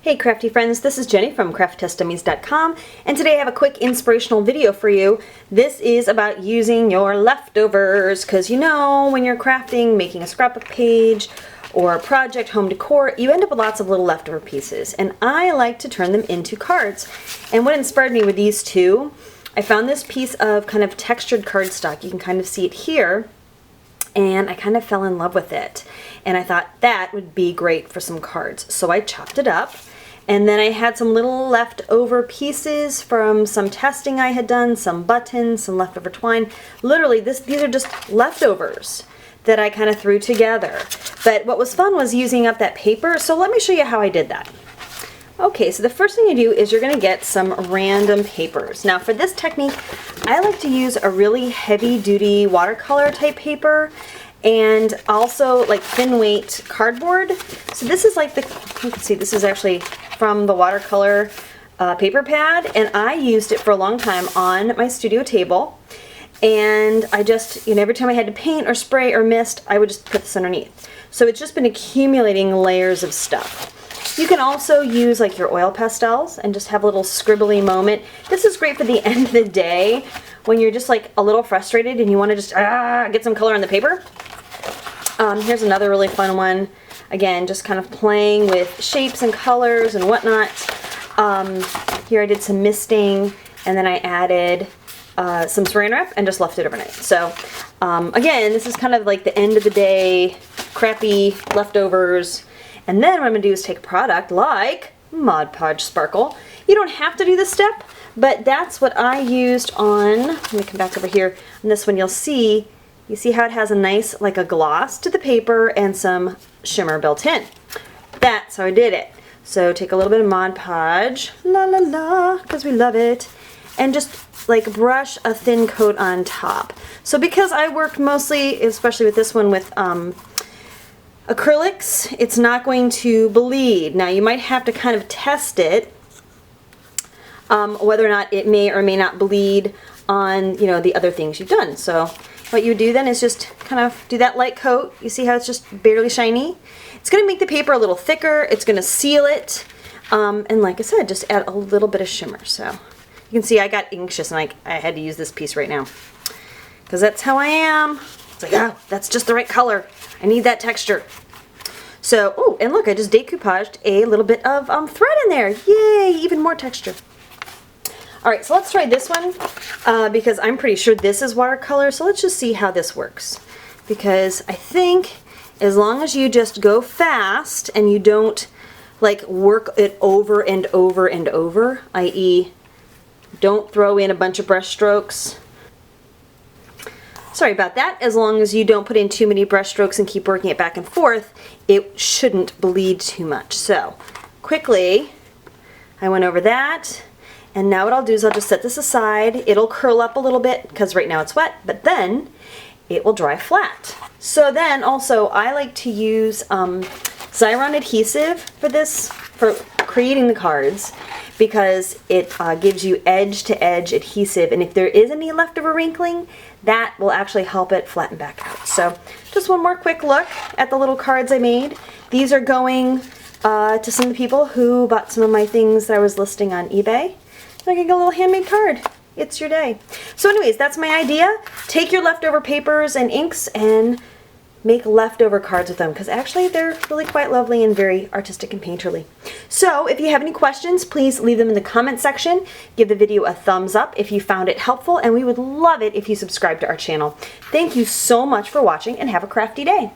Hey crafty friends, this is Jenny from crafttestdummies.com, and today I have a quick inspirational video for you. This is about using your leftovers, because you know when you're crafting, making a scrapbook page or a project, home decor, you end up with lots of little leftover pieces, and I like to turn them into cards. And what inspired me were these two. I found this piece of kind of textured cardstock. You can kind of see it here. And I kind of fell in love with it. And I thought that would be great for some cards. So I chopped it up. And then I had some little leftover pieces from some testing I had done, some buttons, some leftover twine. Literally, these are just leftovers that I kind of threw together. But what was fun was using up that paper. So let me show you how I did that. Okay, so the first thing you do is you're going to get some random papers. Now for this technique, I like to use a really heavy-duty watercolor type paper and also like thin weight cardboard. So this is like you can see this is actually from the watercolor paper pad, and I used it for a long time on my studio table. And I just, every time I had to paint or spray or mist, I would just put this underneath. So it's just been accumulating layers of stuff. You can also use like your oil pastels and just have a little scribbly moment. This is great for the end of the day when you're just like a little frustrated and you want to just get some color on the paper. Here's another really fun one. Again, just kind of playing with shapes and colors and whatnot. Here I did some misting, and then I added some saran wrap and just left it overnight. So again, this is kind of like the end of the day, crappy leftovers. And then what I'm going to do is take a product like Mod Podge Sparkle. You don't have to do this step, but that's what I used on, let me come back over here, on this one you see how it has a nice, like a gloss to the paper and some shimmer built in. That's how I did it. So take a little bit of Mod Podge, la la la, because we love it, and just like brush a thin coat on top. So because I worked mostly, especially with this one, with acrylics, it's not going to bleed. Now you might have to kind of test it, whether or not it may or may not bleed on the other things you've done. So what you do then is just kind of do that light coat. You see how it's just barely shiny? It's going to make the paper a little thicker. It's going to seal it, and like I said, just add a little bit of shimmer. So you can see I got anxious and I had to use this piece right now because that's how I am. It's like, oh, that's just the right color. I need that texture. So, oh, and look, I just decoupaged a little bit of thread in there. Yay, even more texture. All right, so let's try this one because I'm pretty sure this is watercolor. So let's just see how this works. Because I think as long as you just go fast and you don't like work it over and over and over, i.e. don't throw in a bunch of brush strokes. Sorry about that. As long as you don't put in too many brush strokes and keep working it back and forth, it shouldn't bleed too much. So quickly, I went over that, and now what I'll do is I'll just set this aside. It'll curl up a little bit because right now it's wet, but then it will dry flat. So then also I like to use Xyron adhesive for this, for creating the cards, because it gives you edge-to-edge adhesive, and if there is any leftover wrinkling, that will actually help it flatten back out. So just one more quick look at the little cards I made. These are going to some of the people who bought some of my things that I was listing on eBay. They're gonna get a little handmade card. It's your day. So anyways, that's my idea. Take your leftover papers and inks and make leftover cards with them, because actually they're really quite lovely and very artistic and painterly. So if you have any questions, please leave them in the comment section. Give the video a thumbs up if you found it helpful, and we would love it if you subscribe to our channel. Thank you so much for watching, and have a crafty day.